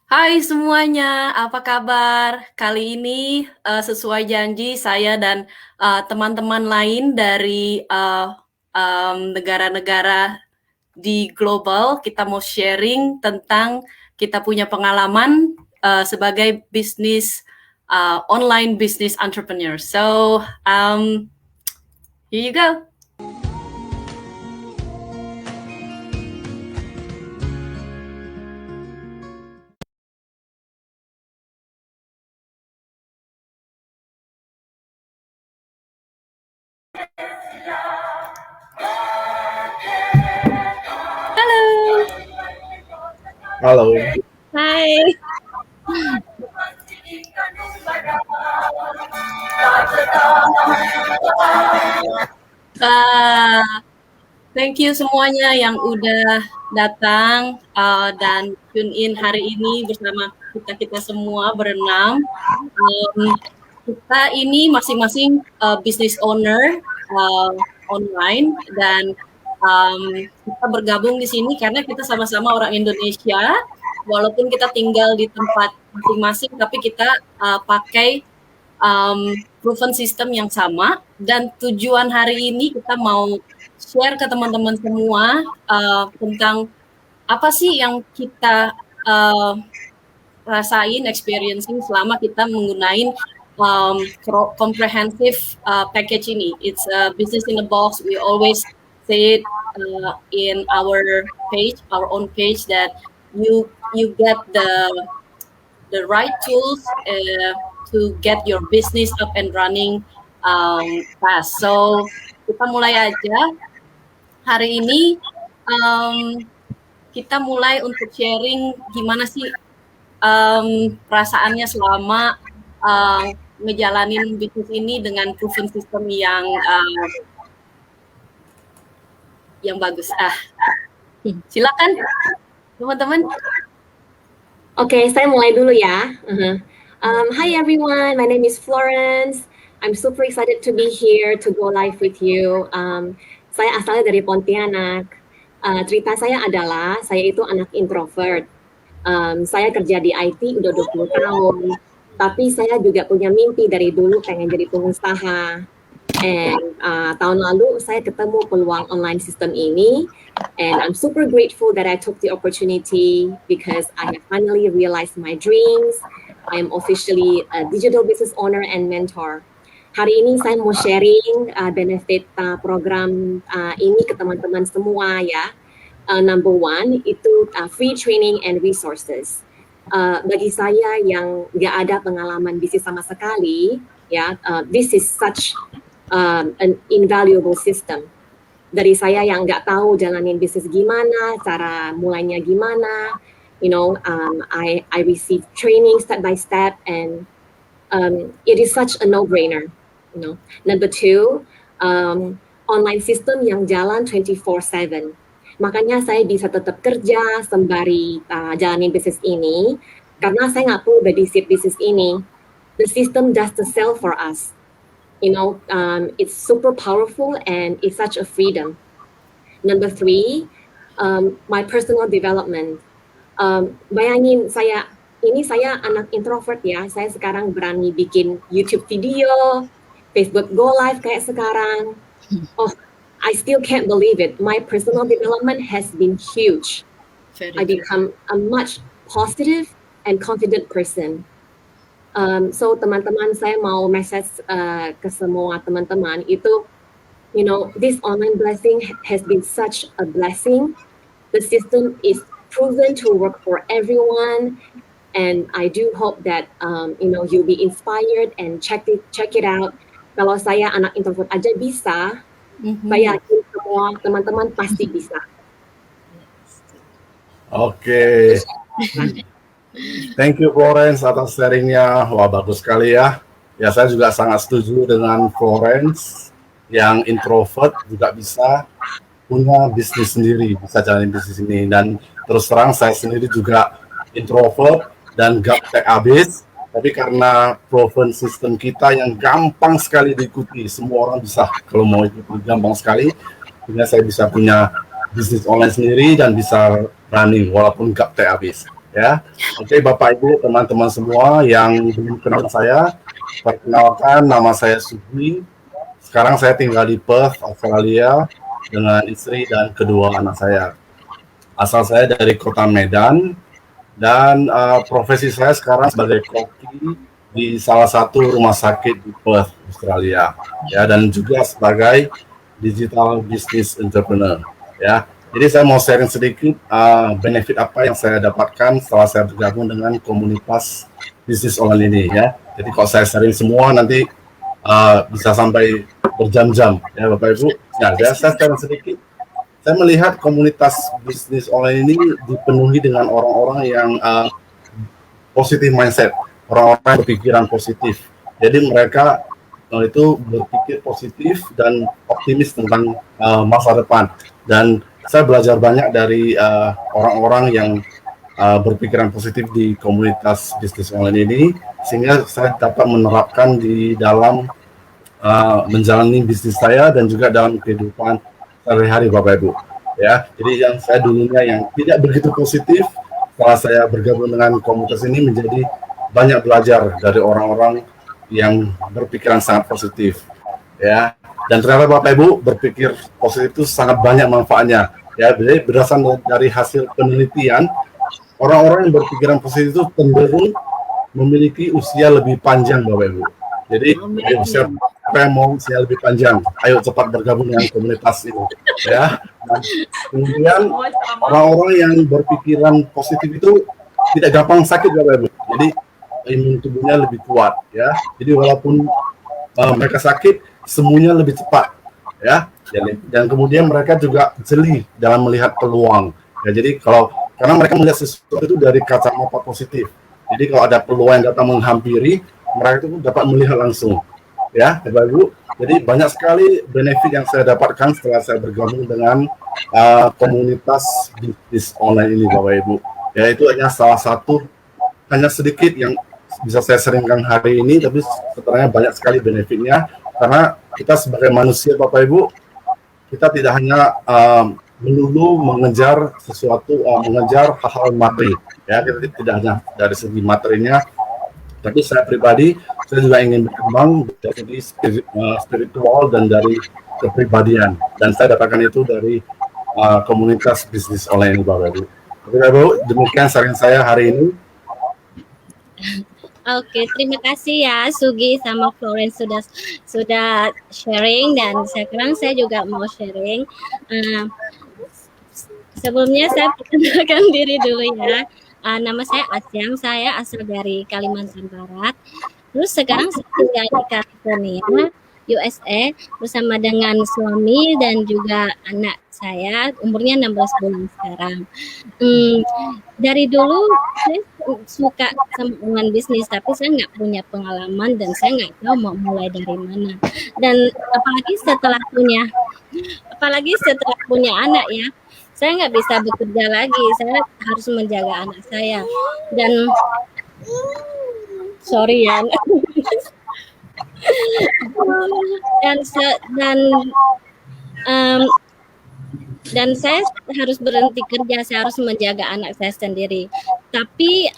Hai semuanya, apa kabar? Kali ini sesuai janji saya dan teman-teman lain dari negara-negara di global, kita mau sharing tentang kita punya pengalaman sebagai bisnis online business entrepreneur. So here you go. Halo. Halo. Hai. Thank you semuanya yang udah datang dan tune in hari ini bersama kita semua berenam. Kita ini masing-masing business owner online dan kita bergabung di sini karena kita sama-sama orang Indonesia. Walaupun kita tinggal di tempat masing-masing, tapi kita pakai proven system yang sama. Dan tujuan hari ini kita mau share ke teman-teman semua tentang apa sih yang kita rasain, experiencing selama kita menggunakan comprehensive package ini. It's a business in a box. We always say it in our page, our own page, that you get the right tools to get your business up and running fast. So kita mulai aja. Hari ini kita mulai untuk sharing gimana sih perasaannya selama ngejalanin bisnis ini dengan proven system yang bagus. Silakan teman-teman. Oke, saya mulai dulu ya. Hi everyone, my name is Florence. I'm super excited to be here to go live with you. Saya asalnya dari Pontianak. Cerita saya adalah saya itu anak introvert. Saya kerja di IT udah 20 tahun. Tapi saya juga punya mimpi dari dulu pengen jadi pengusaha. And tahun lalu saya ketemu peluang online system ini. And I'm super grateful that I took the opportunity because I have finally realized my dreams. I am officially a digital business owner and mentor. Hari ini saya mau sharing benefit program ini ke teman-teman semua ya. Number one, itu free training and resources. Bagi saya yang nggak ada pengalaman bisnis sama sekali, ya, this is such an invaluable system. Dari saya yang nggak tahu jalanin bisnis gimana, cara mulainya gimana, I receive training step by step, and it is such a no-brainer. Number two, online system yang jalan 24/7. Makanya saya bisa tetap kerja sembari jalanin bisnis ini, karena saya nggak perlu babysit bisnis ini. The system does the sell for us. It's super powerful and it's such a freedom. Number three, my personal development. Bayangin saya anak introvert ya. Saya sekarang berani bikin YouTube video, Facebook Go Live kayak sekarang. Oh, I still can't believe it. My personal development has been huge. I become a much positive and confident person. So teman-teman, saya mau message ke semua teman-teman itu, this online blessing has been such a blessing. The system is proven to work for everyone, and I do hope that you'll be inspired and check it out. Kalau saya anak introvert aja bisa, saya yakin semua teman-teman pasti bisa. Oke. Thank you Florence atas sharingnya. Wah, bagus sekali ya. Ya, saya juga sangat setuju dengan Florence yang introvert juga bisa punya bisnis sendiri, bisa jalanin bisnis ini. Dan terus terang saya sendiri juga introvert dan gaptek habis. Tapi karena proven system kita yang gampang sekali diikuti, semua orang bisa kalau mau ikuti gampang sekali. Sehingga saya bisa punya bisnis online sendiri dan bisa running walaupun gaptek habis. Ya, oke Bapak Ibu, teman-teman semua yang belum kenal saya, perkenalkan nama saya Sugi. Sekarang saya tinggal di Perth, Australia, dengan istri dan kedua anak saya. Asal saya dari kota Medan, dan profesi saya sekarang sebagai koki di salah satu rumah sakit di Perth, Australia. Ya, dan juga sebagai digital business entrepreneur. Ya, jadi saya mau sharing sedikit benefit apa yang saya dapatkan setelah saya bergabung dengan komunitas bisnis online ini ya. Jadi kalau saya sharing semua nanti bisa sampai berjam-jam ya Bapak Ibu. Nah, saya sharing sedikit. Saya melihat komunitas bisnis online ini dipenuhi dengan orang-orang yang positif mindset, orang-orang berpikiran positif. Jadi mereka itu berpikir positif dan optimis tentang masa depan. Dan saya belajar banyak dari orang-orang yang berpikiran positif di komunitas bisnis online ini, sehingga saya dapat menerapkan di dalam menjalani bisnis saya dan juga dalam kehidupan sehari-hari Bapak Ibu. Ya, jadi yang saya dulunya yang tidak begitu positif, setelah saya bergabung dengan komunitas ini menjadi banyak belajar dari orang-orang yang berpikiran sangat positif. Ya, dan ternyata Bapak Ibu berpikir positif itu sangat banyak manfaatnya. Ya, jadi berdasarkan dari hasil penelitian, orang-orang yang berpikiran positif itu cenderung memiliki usia lebih panjang Bapak Ibu. Jadi siapa yang mau usia lebih panjang, ayo cepat bergabung dengan komunitas ini. Ya. Dan kemudian orang-orang yang berpikiran positif itu tidak gampang sakit Bapak Ibu. Jadi imun tubuhnya lebih kuat ya. Jadi walaupun mereka sakit, semuanya lebih cepat ya. Dan kemudian mereka juga jeli dalam melihat peluang. Ya, jadi karena mereka melihat sesuatu itu dari kacamata positif. Jadi kalau ada peluang yang datang menghampiri, mereka itu dapat melihat langsung. Ya, Bapak Ibu. Jadi banyak sekali benefit yang saya dapatkan setelah saya bergabung dengan komunitas bisnis online ini, Bapak Ibu. Ya, itu hanya sedikit yang bisa saya seringkan hari ini, tapi sebenarnya banyak sekali benefitnya. Karena kita sebagai manusia, Bapak Ibu, kita tidak hanya melulu mengejar sesuatu, mengejar hal-hal materi. Ya, kita tidak hanya dari segi materinya, tapi saya pribadi, saya juga ingin berkembang dari segi spiritual dan dari kepribadian. Dan saya dapatkan itu dari komunitas bisnis online ini, Bapak Ibu. Bapak Ibu, demikian sharing saya hari ini. Oke, terima kasih ya Sugi sama Florence sudah sharing, dan sekarang saya juga mau sharing. Sebelumnya saya perkenalkan diri dulu ya. Nama saya Asyang, saya asal dari Kalimantan Barat. Terus sekarang saya tinggal di California, USA, bersama dengan suami dan juga anak saya, umurnya 16 bulan sekarang. Dari dulu saya suka sama dengan bisnis, tapi saya nggak punya pengalaman dan saya nggak tahu mau mulai dari mana. Dan apalagi setelah punya anak ya, saya nggak bisa bekerja lagi, saya harus menjaga anak saya. Dan sorry ya. Dan saya harus berhenti kerja, saya harus menjaga anak saya sendiri. Tapi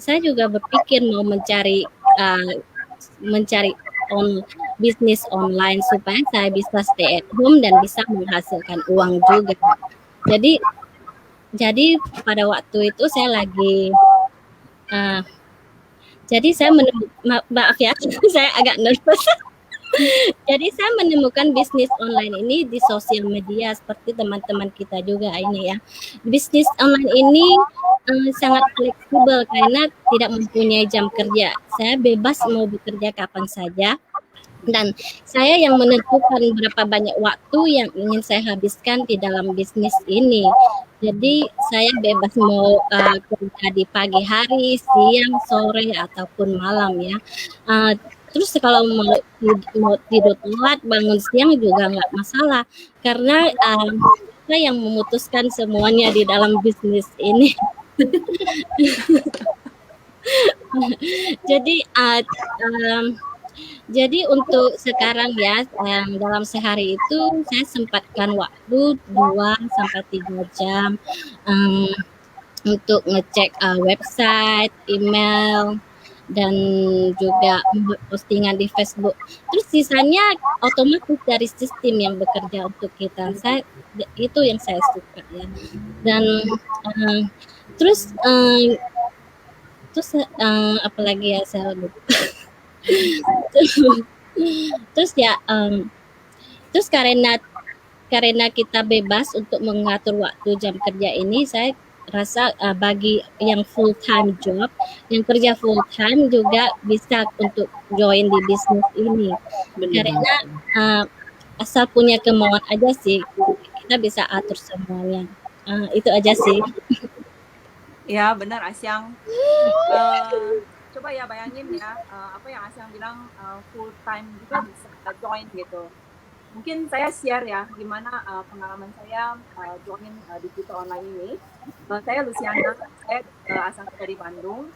saya juga berpikir mau mencari bisnis online supaya saya bisa stay at home dan bisa menghasilkan uang juga. Jadi pada waktu itu saya lagi jadi saya maaf ya, saya agak nervous. Jadi saya menemukan bisnis online ini di sosial media seperti teman-teman kita juga ini ya. Bisnis online ini sangat fleksibel karena tidak mempunyai jam kerja. Saya bebas mau bekerja kapan saja. Dan saya yang menentukan berapa banyak waktu yang ingin saya habiskan di dalam bisnis ini. Jadi saya bebas mau kerja di pagi hari, siang, sore, ataupun malam ya. Terus kalau mau tidur telat, bangun siang juga nggak masalah. Karena saya yang memutuskan semuanya di dalam bisnis ini. Jadi untuk sekarang ya, dalam sehari itu saya sempatkan waktu 2 sampai 3 jam untuk ngecek website, email, dan juga membuat postingan di Facebook. Terus sisanya otomatis dari sistem yang bekerja untuk kita. Itu yang saya suka ya. Dan uh, terus uh, apalagi ya saya lupa. terus ya terus karena kita bebas untuk mengatur waktu jam kerja ini, saya rasa bagi yang full time job, yang kerja full time juga bisa untuk join di bisnis ini. Karena asal punya kemauan aja sih, kita bisa atur semuanya. Itu aja sih. Ya benar Asyang. Coba ya bayangin ya, apa yang Asyang bilang full time juga bisa join gitu. Mungkin saya share ya gimana pengalaman saya join digital online ini. Saya Luciana, saya asal dari Bandung,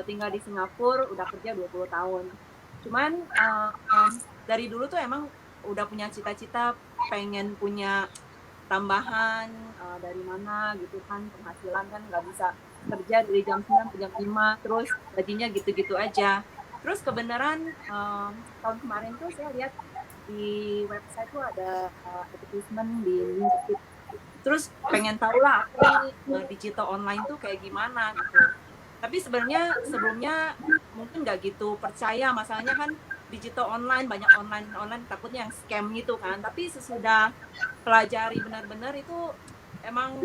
tinggal di Singapura, udah kerja 20 tahun. Cuman dari dulu tuh emang udah punya cita-cita pengen punya tambahan dari mana gitu kan, penghasilan kan nggak bisa kerja dari jam 9 ke jam 5 terus gajinya gitu-gitu aja. Terus kebenaran tahun kemarin tuh saya lihat di website tuh ada advertisement di newsfeed. Terus pengen tahu lah apa ini digital online tuh kayak gimana gitu. Tapi sebenarnya sebelumnya mungkin nggak gitu percaya, masalahnya kan digital online, banyak online takutnya yang scam gitu kan. Tapi sesudah pelajari benar-benar itu emang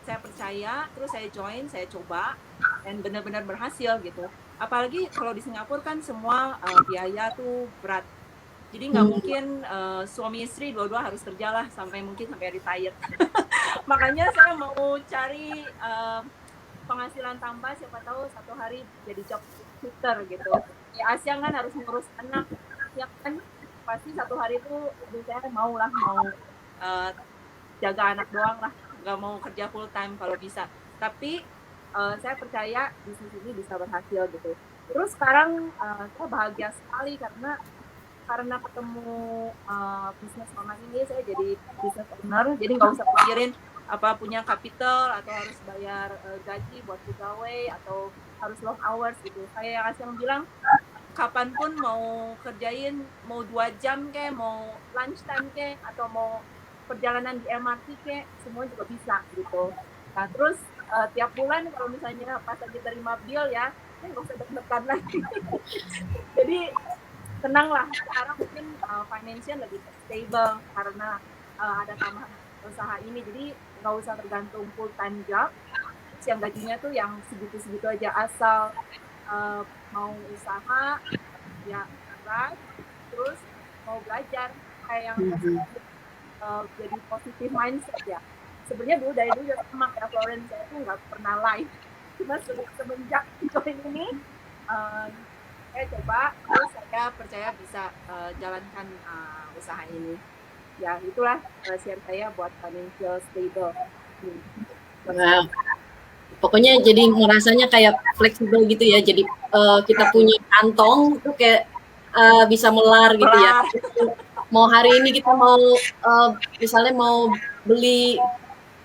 saya percaya, terus saya join, saya coba dan benar-benar berhasil gitu. Apalagi kalau di Singapura kan semua biaya tuh berat. Jadi nggak mungkin suami istri dua-dua harus kerja lah sampai retired. Makanya saya mau cari penghasilan tambah, siapa tahu satu hari jadi job shifter gitu. Ya Asyang kan harus ngurus anak, ya kan pasti satu hari itu saya mau jaga anak doang lah, nggak mau kerja full time kalau bisa. Tapi saya percaya bisnis ini bisa berhasil gitu. Terus sekarang saya bahagia sekali karena ketemu bisnis online ini, saya jadi business owner, jadi nggak usah pikirin apa punya capital atau harus bayar gaji buat pegawai atau harus long hours gitu. Saya yang bilang kapanpun mau kerjain, mau 2 jam kayak, mau lunch time kayak, atau mau perjalanan di MRT kayak, semua juga bisa gitu. Nah terus tiap bulan kalau misalnya pas lagi terima bill ya, nggak usah deg-degan lagi. Jadi tenanglah, sekarang mungkin financial lebih stable karena ada tambahan usaha ini, jadi nggak usah tergantung full time job yang gajinya tuh yang segitu-segitu aja, asal mau usaha ya berat, terus mau belajar kayak yang jadi positive mindset ya. Sebenarnya dari dulu sama kayak Florence, saya tuh nggak pernah live, cuma semenjak join ini saya coba, terus saya percaya bisa jalankan usaha ini. Ya itulah share saya buat financial stable. Wow. Pokoknya jadi ngerasanya kayak fleksibel gitu ya. Jadi kita punya kantong itu kayak bisa melar gitu ya. Mau hari ini kita mau misalnya mau beli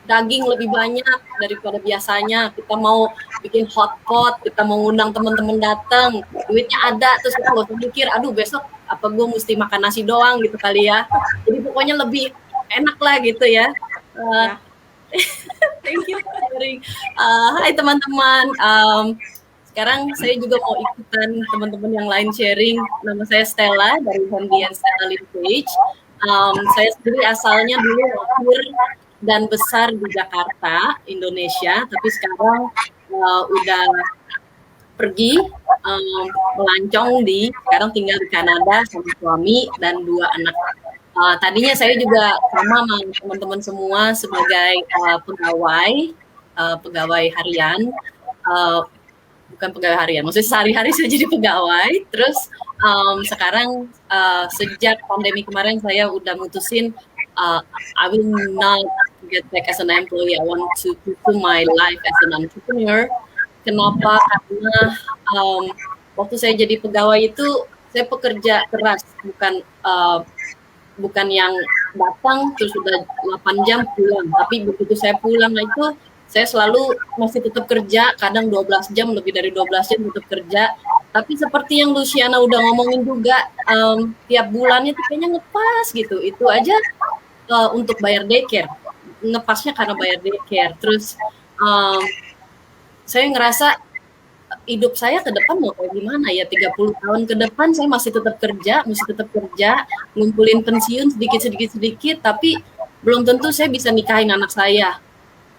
daging lebih banyak daripada biasanya, kita mau bikin hotpot, kita mau ngundang teman-teman datang, duitnya ada, terus kita nggak usah mikir, aduh besok apa gue mesti makan nasi doang gitu kali ya. Jadi pokoknya lebih enak lah gitu ya. Thank you for sharing. Hai teman-teman, sekarang saya juga mau ikutan teman-teman yang lain sharing. Nama saya Stella dari Hondian Stella Lin Page. Saya sendiri asalnya dulu lahir dan besar di Jakarta, Indonesia, tapi sekarang udah pergi melancong sekarang tinggal di Kanada sama suami dan 2 anak. Tadinya saya juga sama teman-teman semua sebagai pegawai harian, bukan pegawai harian, maksudnya sehari-hari saya jadi pegawai. Terus sekarang sejak pandemi kemarin saya udah mutusin I will not get back as an employee. I want to pursue my life as an entrepreneur. Kenapa? Karena waktu saya jadi pegawai itu saya pekerja keras, bukan yang datang terus sudah 8 jam pulang. Tapi begitu saya pulang itu Saya selalu masih tetap kerja, kadang 12 jam, lebih dari 12 jam tetap kerja. Tapi seperti yang Luciana udah ngomongin juga, tiap bulannya tuh kayaknya ngepas gitu. Itu aja untuk bayar daycare. Ngepasnya karena bayar daycare. Terus saya ngerasa hidup saya ke depan mau kayak gimana ya, 30 tahun ke depan saya masih tetap kerja, ngumpulin pensiun sedikit, tapi belum tentu saya bisa nikahin anak saya.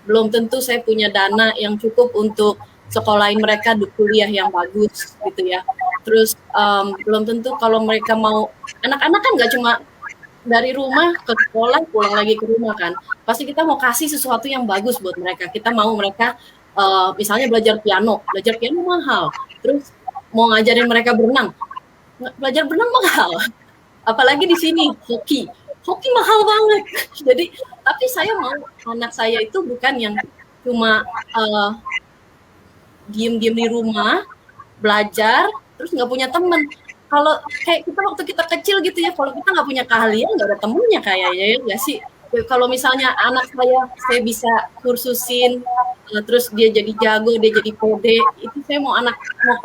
Belum tentu saya punya dana yang cukup untuk sekolahin mereka di kuliah yang bagus gitu ya. Terus belum tentu kalau mereka mau, anak-anak kan nggak cuma dari rumah ke sekolah pulang lagi ke rumah kan. Pasti kita mau kasih sesuatu yang bagus buat mereka. Kita mau mereka misalnya belajar piano mahal. Terus mau ngajarin mereka berenang, belajar berenang mahal. Apalagi di sini hoki mahal banget. Jadi tapi saya mau anak saya itu bukan yang cuma diem-diem di rumah belajar terus nggak punya teman. Kalau kayak kita waktu kita kecil gitu ya, kalau kita nggak punya keahlian nggak ada temennya kayaknya ya nggak sih. Kalau misalnya anak saya bisa kursusin, terus dia jadi jago, dia jadi pede, itu saya mau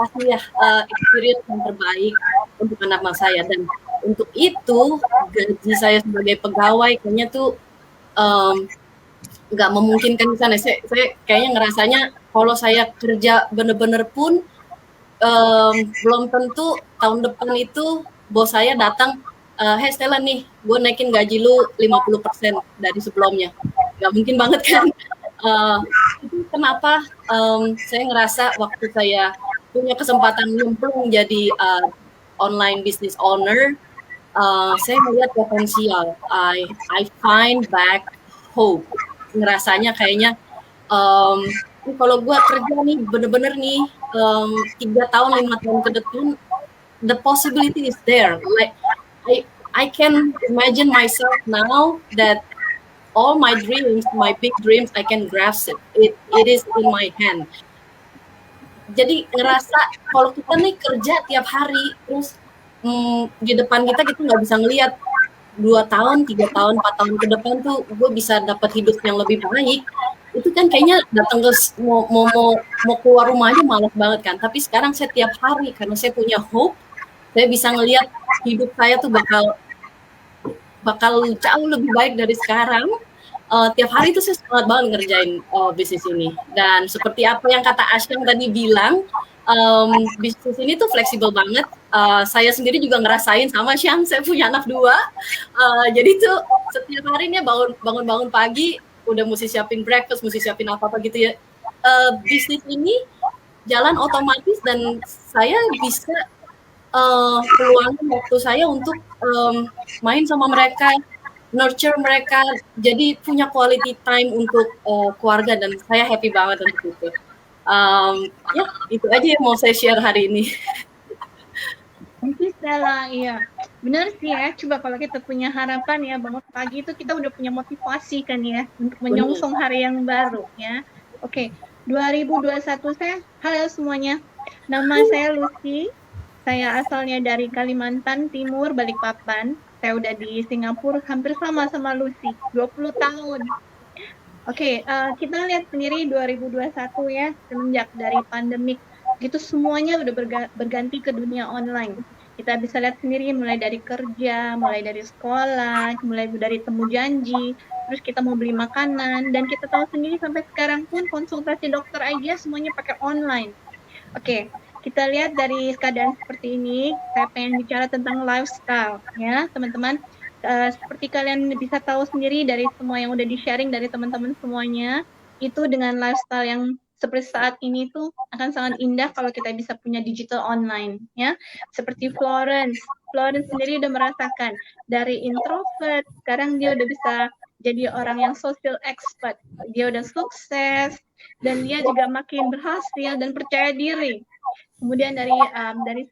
kasih ya experience yang terbaik untuk anak saya. Dan untuk itu gaji saya sebagai pegawai kayaknya tuh nggak memungkinkan di sana. Saya kayaknya ngerasanya kalau saya kerja bener-bener pun belum tentu tahun depan itu bos saya datang, hey Stella nih, gue naikin gaji lu 50% dari sebelumnya. Nggak mungkin banget kan. Itu kenapa saya ngerasa waktu saya punya kesempatan nyemplung jadi online business owner, saya melihat potensial. I find back hope. Ngerasanya kayaknya kalau gue kerja nih bener-bener nih 3 tahun 5 tahun ke depan, the possibility is there. Like I can imagine myself now that all my dreams, my big dreams, I can grasp it. It is in my hand. Jadi ngerasa kalau kita nih kerja tiap hari, terus di depan kita nggak bisa ngelihat 2 tahun, 3 tahun, 4 tahun ke depan tuh gue bisa dapat hidup yang lebih baik. Itu kan kayaknya datang ke mau keluar rumah aja malas banget kan. Tapi sekarang saya tiap hari karena saya punya hope, saya bisa ngelihat hidup saya tuh bakal jauh lebih baik dari sekarang. Tiap hari tuh saya semangat banget ngerjain bisnis ini. Dan seperti apa yang kata Asyang tadi bilang, bisnis ini tuh fleksibel banget. Saya sendiri juga ngerasain sama Syang, saya punya anak 2. Jadi tuh setiap harinya bangun pagi, udah mesti siapin breakfast, mesti siapin apa-apa gitu ya. Bisnis ini jalan otomatis dan saya bisa peluangkan waktu saya untuk main sama mereka, nurture mereka, jadi punya quality time untuk keluarga dan saya happy banget untuk itu. Ya, itu aja yang mau saya share hari ini. Thank you Stella, iya benar sih ya, coba kalau kita punya harapan ya, bangun pagi itu kita udah punya motivasi kan ya, untuk menyongsong hari yang baru ya. Oke, 2021 saya, halo semuanya, nama saya Lucy, saya asalnya dari Kalimantan Timur, Balikpapan, saya udah di Singapura hampir sama Lucy, 20 tahun. Oke, kita lihat sendiri 2021 ya, semenjak dari pandemik, gitu semuanya udah berganti ke dunia online. Kita bisa lihat sendiri mulai dari kerja, mulai dari sekolah, mulai dari temu janji, terus kita mau beli makanan, dan kita tahu sendiri sampai sekarang pun konsultasi dokter aja semuanya pakai online. Oke, kita lihat dari keadaan seperti ini, saya pengen bicara tentang lifestyle ya teman-teman. Seperti kalian bisa tahu sendiri dari semua yang udah di-sharing dari teman-teman semuanya, itu dengan lifestyle yang seperti saat ini tuh akan sangat indah kalau kita bisa punya digital online ya. Seperti Florence sendiri udah merasakan dari introvert sekarang dia udah bisa jadi orang yang social expert. Dia udah sukses dan dia juga makin berhasil dan percaya diri. Kemudian dari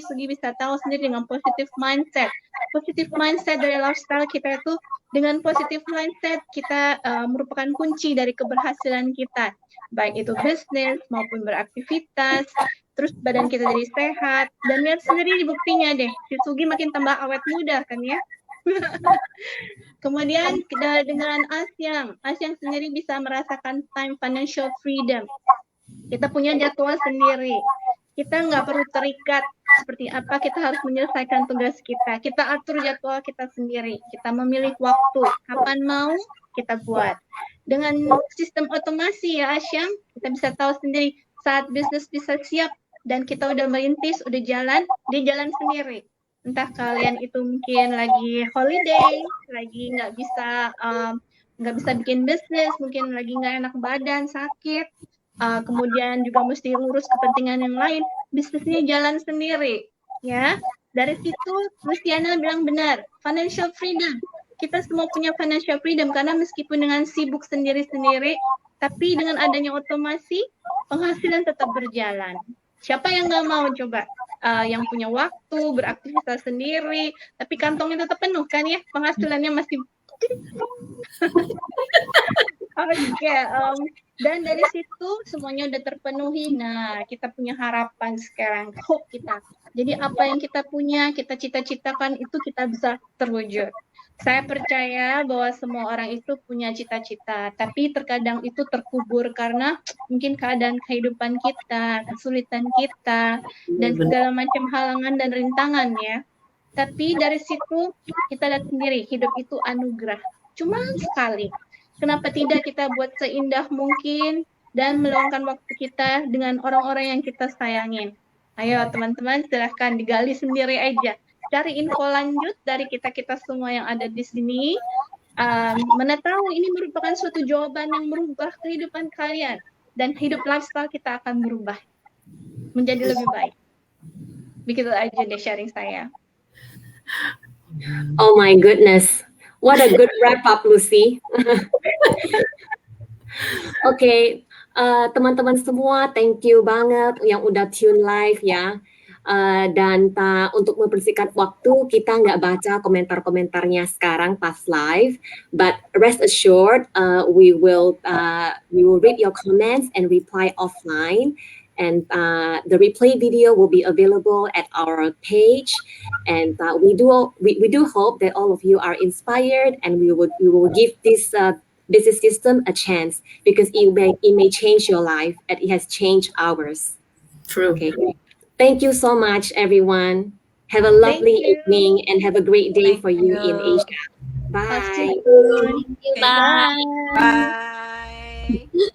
Sugi bisa tahu sendiri dengan positive mindset. Positive mindset dari lifestyle kita itu, dengan positive mindset kita merupakan kunci dari keberhasilan kita. Baik itu bisnis maupun beraktivitas, terus badan kita jadi sehat. Dan lihat sendiri buktinya deh, si Sugi makin tambah awet muda kan ya. Kemudian dengan Asyang sendiri bisa merasakan time financial freedom. Kita punya jadwal sendiri. Kita nggak perlu terikat seperti apa kita harus menyelesaikan tugas kita. Kita atur jadwal kita sendiri. Kita memilih waktu. Kapan mau, kita buat. Dengan sistem otomasi ya Asyang, kita bisa tahu sendiri saat bisnis bisa siap dan kita udah merintis, udah jalan, dia jalan sendiri. Entah kalian itu mungkin lagi holiday, lagi nggak bisa bikin bisnis, mungkin lagi nggak enak badan, sakit, kemudian juga mesti ngurus kepentingan yang lain, bisnisnya jalan sendiri, ya. Dari situ, Luciana bilang benar, financial freedom. Kita semua punya financial freedom karena meskipun dengan sibuk sendiri-sendiri, tapi dengan adanya otomasi, penghasilan tetap berjalan. Siapa yang nggak mau coba? Yang punya waktu, beraktivitas sendiri, tapi kantongnya tetap penuh kan ya, penghasilannya masih. Oke, dan dari situ semuanya udah terpenuhi. Nah, kita punya harapan sekarang, hope kita. Jadi apa yang kita punya, kita cita-citakan itu kita bisa terwujud. Saya percaya bahwa semua orang itu punya cita-cita, tapi terkadang itu terkubur karena mungkin keadaan kehidupan kita, kesulitan kita, dan segala macam halangan dan rintangan ya. Tapi dari situ kita lihat sendiri, hidup itu anugerah. Cuma sekali. Kenapa tidak kita buat seindah mungkin dan meluangkan waktu kita dengan orang-orang yang kita sayangin. Ayo teman-teman silahkan digali sendiri aja. Cari info lanjut dari kita-kita semua yang ada di sini. Mana tahu ini merupakan suatu jawaban yang merubah kehidupan kalian. Dan hidup lifestyle kita akan berubah. Menjadi lebih baik. Begitu aja deh sharing saya. Oh my goodness. What a good wrap up, Lucy. Oke, teman-teman semua, thank you banget yang udah tune live ya. Dan untuk mempersingkat waktu, kita nggak baca komentar-komentarnya sekarang pas live, but rest assured, we will read your comments and reply offline. And the replay video will be available at our page. And we do hope that all of you are inspired, and we will give this business system a chance because it may change your life, and it has changed ours. True. Okay. Thank you so much, everyone. Have a lovely evening and have a great day for you in Asia. Bye. Bye. Bye.